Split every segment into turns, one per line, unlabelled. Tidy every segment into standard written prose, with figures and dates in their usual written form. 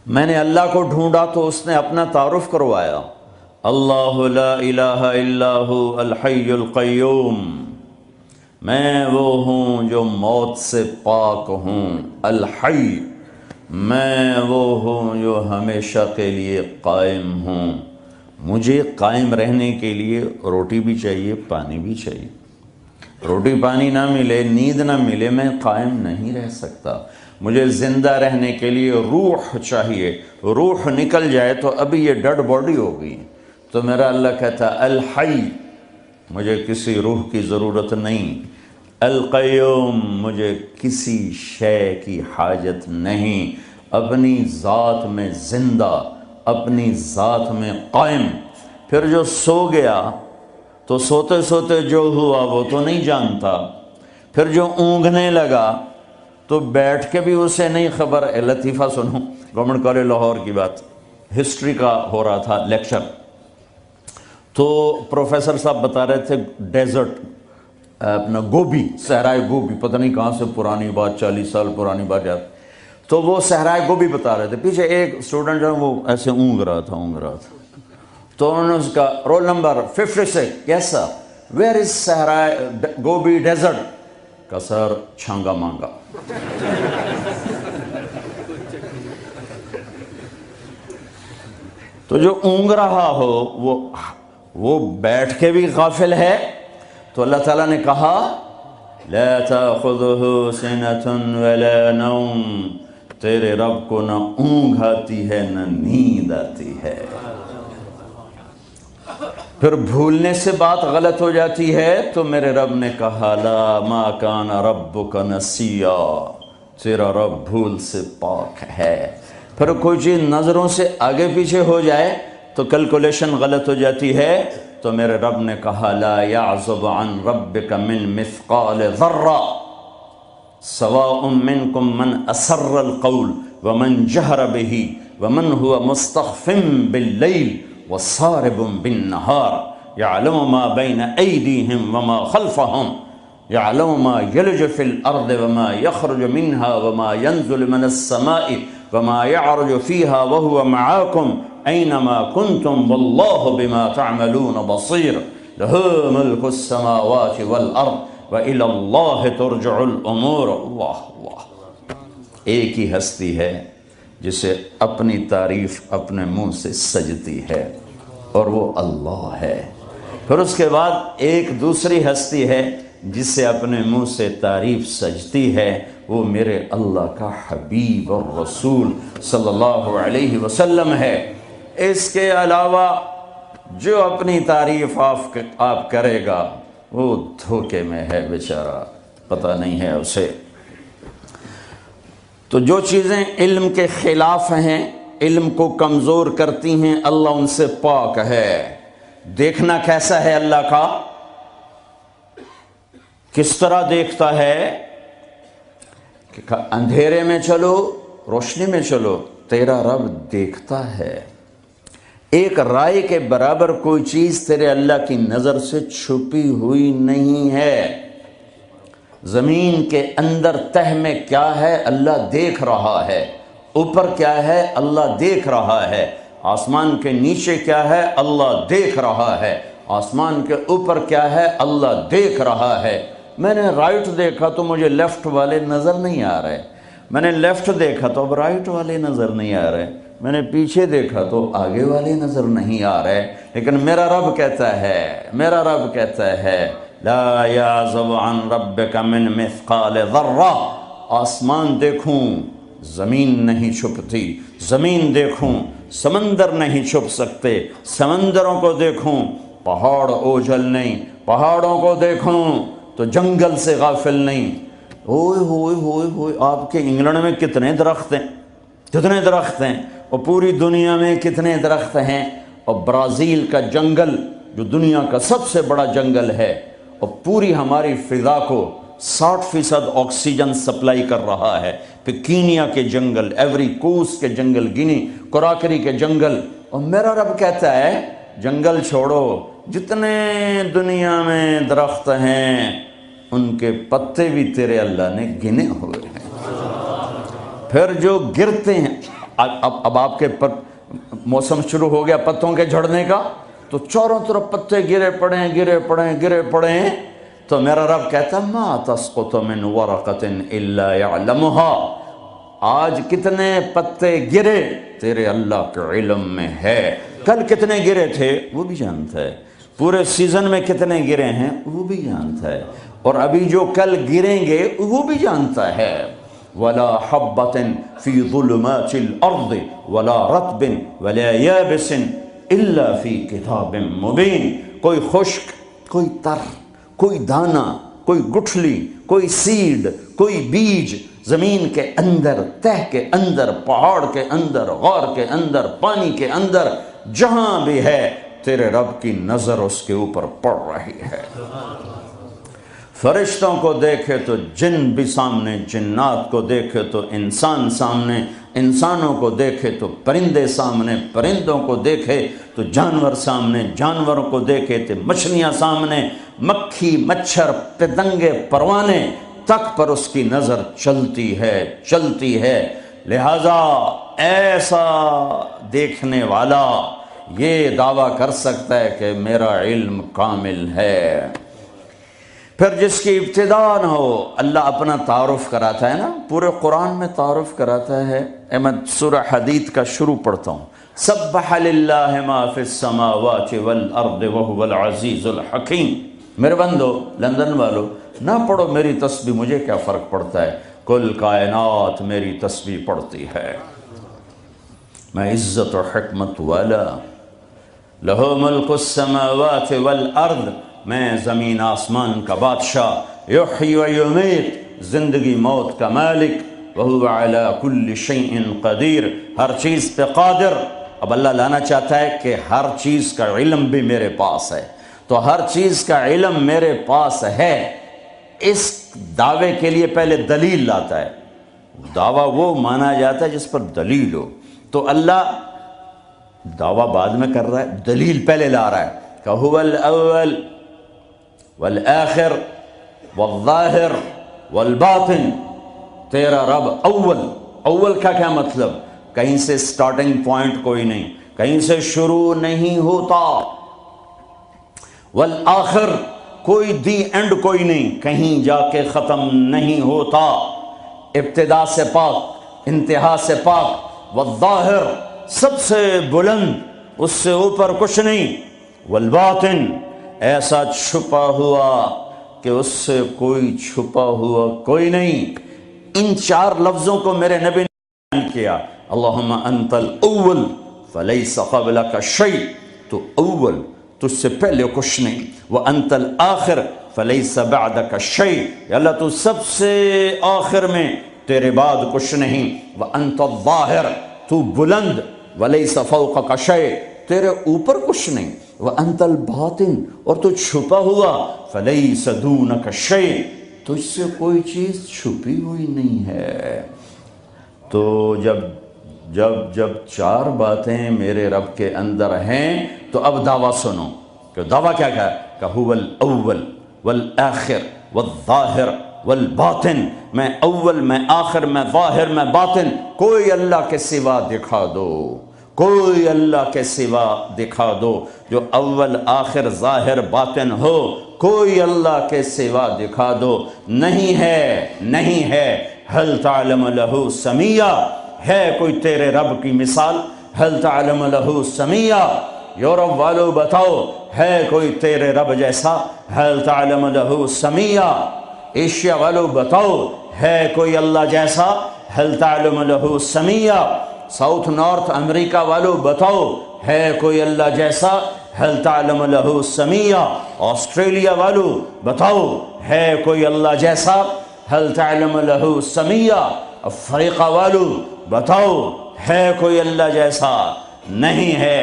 میں نے اللہ کو ڈھونڈا تو اس نے اپنا تعارف کروایا، اللہ لا الہ الا ہو الحی القیوم، میں وہ ہوں جو موت سے پاک ہوں، الحی، میں وہ ہوں جو ہمیشہ کے لیے قائم ہوں، مجھے قائم رہنے کے لیے روٹی بھی چاہیے، پانی بھی چاہیے، روٹی پانی نہ ملے، نیند نہ ملے، میں قائم نہیں رہ سکتا، مجھے زندہ رہنے کے لیے روح چاہیے، روح نکل جائے تو ابھی یہ ڈیڈ باڈی ہوگی، تو میرا اللہ کہتا ہے الحی، مجھے کسی روح کی ضرورت نہیں، القیوم، مجھے کسی شے کی حاجت نہیں، اپنی ذات میں زندہ، اپنی ذات میں قائم۔ پھر جو سو گیا تو سوتے سوتے جو ہوا وہ تو نہیں جانتا، پھر جو اونگنے لگا تو بیٹھ کے بھی اسے نہیں خبر۔ لطیفہ سنو، گورنمنٹ کالج لاہور کی بات، ہسٹری کا ہو رہا تھا لیکچر، تو پروفیسر صاحب بتا رہے تھے ڈیزرٹ، اپنا گوبی، صحرائے گوبی، پتہ نہیں کہاں سے پرانی بات، 40 سال پرانی بات یاد، تو وہ صحرائے گوبی بتا رہے تھے، پیچھے ایک اسٹوڈنٹ جو ہے وہ ایسے اونگ رہا تھا، تو انہوں نے اس کا roll number 56، yes sir, where is صحرائے گوبی ڈیزرٹ، کا سر چھانگا مانگا۔ تو جو اونگ رہا ہو وہ بیٹھ کے بھی غافل ہے، تو اللہ تعالیٰ نے کہا لا تأخذه سنة ولا نوم، تیرے رب کو نہ اونگ آتی ہے نہ نیند آتی ہے۔ پھر بھولنے سے بات غلط ہو جاتی ہے تو میرے رب نے کہا لا ما کان ربک نسیا، تیرا رب بھول سے پاک ہے۔ پھر کوئی چیز نظروں سے آگے پیچھے ہو جائے تو کیلکولیشن غلط ہو جاتی ہے، تو میرے رب نے کہا لا یعزب عن ربک من مثقال ذرہ سواء منکم من اسر القول ومن جہر به ومن هو مستخف باللیل وصارب بالنهار يعلم ما بين أيديهم وما خلفهم يعلم ما يلج في الأرض وما يخرج منها وما ينزل من السماء وما يعرج فيها وهو معاكم أينما كنتم والله بما تعملون بصير له ملك السماوات والأرض وإلى الله ترجع الأمور۔ اللہ ایک ہی ہستی ہے جسے اپنی تعریف اپنے منہ سے سجتی ہے، اور وہ اللہ ہے۔ پھر اس کے بعد ایک دوسری ہستی ہے جس سے اپنے منہ سے تعریف سجتی ہے، وہ میرے اللہ کا حبیب اور رسول صلی اللہ علیہ وسلم ہے۔ اس کے علاوہ جو اپنی تعریف آپ کرے گا وہ دھوکے میں ہے بیچارہ، پتہ نہیں ہے اسے۔ تو جو چیزیں علم کے خلاف ہیں، علم کو کمزور کرتی ہیں، اللہ ان سے پاک ہے۔ دیکھنا کیسا ہے اللہ کا؟ کس طرح دیکھتا ہے کہ اندھیرے میں چلو روشنی میں چلو، تیرا رب دیکھتا ہے۔ ایک رائے کے برابر کوئی چیز تیرے اللہ کی نظر سے چھپی ہوئی نہیں ہے۔ زمین کے اندر تہ میں کیا ہے اللہ دیکھ رہا ہے، اوپر کیا ہے اللہ دیکھ رہا ہے، آسمان کے نیچے کیا ہے اللہ دیکھ رہا ہے، آسمان کے اوپر کیا ہے اللہ دیکھ رہا ہے۔ میں نے رائٹ دیکھا تو مجھے لیفٹ والے نظر نہیں آ رہے، میں نے لیفٹ دیکھا تو اب رائٹ والے نظر نہیں آ رہے، میں نے پیچھے دیکھا تو آگے والے نظر نہیں آ رہے، لیکن میرا رب کہتا ہے لا یعزب عن ربک من مثقال ذرہ، آسمان دیکھوں زمین نہیں چھپتی، زمین دیکھوں سمندر نہیں چھپ سکتے، سمندروں کو دیکھوں پہاڑ اوجھل نہیں، پہاڑوں کو دیکھوں تو جنگل سے غافل نہیں۔ ہوئے ہوئے ہوئے ہوئے، آپ کے انگلینڈ میں کتنے درخت ہیں، اور پوری دنیا میں کتنے درخت ہیں، اور برازیل کا جنگل جو دنیا کا سب سے بڑا جنگل ہے، اور پوری ہماری فضا کو 60% آکسیجن سپلائی کر رہا ہے، پھر کینیا کے جنگل، ایوری کوسٹ کے جنگل، گینی کراکری کے جنگل، اور میرا رب کہتا ہے جنگل چھوڑو، جتنے دنیا میں درخت ہیں ان کے پتے بھی تیرے اللہ نے گنے ہوئے ہیں۔ پھر جو گرتے ہیں اب آپ کے موسم شروع ہو گیا پتوں کے جھڑنے کا، تو چاروں طرف پتے گرے پڑے ہیں، تو میرا رب کہتا ہے ما تسقط من ورقۃ الا يعلمها، آج کتنے پتے گرے تیرے اللہ کے علم میں ہے، کل کتنے گرے تھے وہ بھی جانتا ہے، پورے سیزن میں کتنے گرے ہیں وہ بھی جانتا ہے، اور ابھی جو کل گریں گے وہ بھی جانتا ہے۔ ولا حبۃ فی ظلمات الارض ولا رطب ولا یابس الا فی کتاب مبین، کوئی خشک، کوئی تر، کوئی دانہ، کوئی گٹھلی، کوئی سیڈ، کوئی بیج، زمین کے اندر، تہ کے اندر، پہاڑ کے اندر، غار کے اندر، پانی کے اندر، جہاں بھی ہے تیرے رب کی نظر اس کے اوپر پڑ رہی ہے۔ فرشتوں کو دیکھے تو جن بھی سامنے، جنات کو دیکھے تو انسان سامنے، انسانوں کو دیکھے تو پرندے سامنے، پرندوں کو دیکھے تو جانور سامنے، جانوروں کو دیکھے تو مچھلیاں سامنے، مکھی، مچھر، پتنگے، پروانے تک پر اس کی نظر چلتی ہے۔ لہذا ایسا دیکھنے والا یہ دعویٰ کر سکتا ہے کہ میرا علم کامل ہے۔ پھر جس کی ابتدا نہ ہو، اللہ اپنا تعارف کراتا ہے نا، پورے قرآن میں تعارف کراتا ہے۔ میں سورہ حدید کا شروع پڑھتا ہوں، سبح للہ ما فی السماوات والارض وهو العزیز الحکیم۔ میرے بندو، لندن والو، نہ پڑھو میری تسبیح، مجھے کیا فرق پڑتا ہے، کل کائنات میری تسبیح پڑھتی ہے، میں عزت و حکمت والا، لہو ملک السماوات والارض، میں زمین آسمان کا بادشاہ، یحیی و یمیت، زندگی موت کا مالک، وہو علی کل شیء قدیر، ہر چیز پہ قادر۔ اب اللہ لانا چاہتا ہے کہ ہر چیز کا علم بھی میرے پاس ہے، تو ہر چیز کا علم میرے پاس ہے، اس دعوے کے لیے پہلے دلیل لاتا ہے۔ دعویٰ وہ مانا جاتا ہے جس پر دلیل ہو، تو اللہ دعویٰ بعد میں کر رہا ہے، دلیل پہلے لا رہا ہے کہ هو الاول والآخر والظاہر والباطن، تیرا رب اول کا کیا مطلب، کہیں سے سٹارٹنگ پوائنٹ کوئی نہیں، کہیں سے شروع نہیں ہوتا، والآخر کوئی دی اینڈ کوئی نہیں، کہیں جا کے ختم نہیں ہوتا، ابتدا سے پاک، انتہا سے پاک، والظاہر سب سے بلند، اس سے اوپر کچھ نہیں، والباطن ایسا چھپا ہوا کہ اس سے کوئی چھپا ہوا کوئی نہیں۔ ان چار لفظوں کو میرے نبی نے بیان کیا، اللہم انت الاول فلیس قبلک شیء، تو اول، تجھ سے پہلے کچھ نہیں، وانت الآخر فلیس بعدک شیء، یا اللہ تو سب سے آخر میں، تیرے بعد کچھ نہیں، وانت الظاہر، تو بلند، ولیس فوقک شیء، تیرے اوپر کچھ نہیں، وانت الباطن، اور تو چھپا ہوا، فلیس دونک شیء، تجھ سے کوئی چیز چھپی ہوئی نہیں ہے۔ تو جب چار باتیں میرے رب کے اندر ہیں تو اب دعویٰ سنو، کہ دعویٰ کیا ہے کہ هو الاول والآخر والظاہر والباطن، میں اول، میں آخر، میں ظاہر، میں باطن، کوئی اللہ کے سوا دکھا دو، کوئی اللہ کے سوا دکھا دو، جو اول، آخر، ظاہر، باطن ہو، کوئی اللہ کے سوا دکھا دو، نہیں ہے۔ هل تعلم له سمیہ، ہے کوئی تیرے رب کی مثال، هل تعلم له سمیہ، یورپ والو بتاؤ ہے کوئی تیرے رب جیسا، هل تعلم له سمیہ، ایشیا والو بتاؤ ہے کوئی اللہ جیسا، هل تعلم له سمیہ، ساؤتھ نارتھ امریکہ والو بتاؤ ہے کوئی اللہ جیسا، هل تعلم له سمیہ، آسٹریلیا والو بتاؤ ہے کوئی اللہ جیسا، هل تعلم له سمیہ، افریقہ والو بتاؤ ہے کوئی اللہ جیسا، نہیں ہے،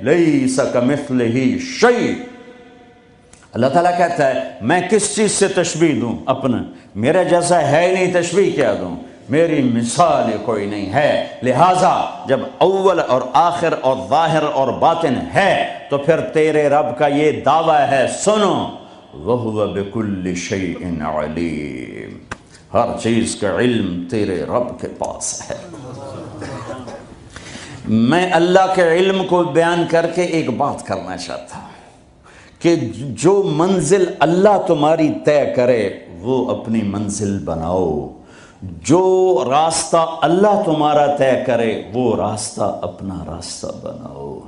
لیس کمثلہ شیء۔ اللہ تعالیٰ کہتا ہے میں کس چیز سے تشبیہ دوں، اپنا میرے جیسا ہے نہیں، تشبیہ کیا دوں، میری مثال کوئی نہیں ہے۔ لہٰذا جب اول اور آخر اور ظاہر اور باطن ہے تو پھر تیرے رب کا یہ دعویٰ ہے، سنو، وَهُوَ بِكُلِّ شَيْءٍ عَلِيمٌ، ہر چیز کا علم تیرے رب کے پاس ہے۔ میں اللہ کے علم کو بیان کر کے ایک بات کرنا چاہتا ہوں کہ جو منزل اللہ تمہاری طے کرے وہ اپنی منزل بناؤ، جو راستہ اللہ تمہارا طے کرے وہ راستہ اپنا راستہ بناؤ۔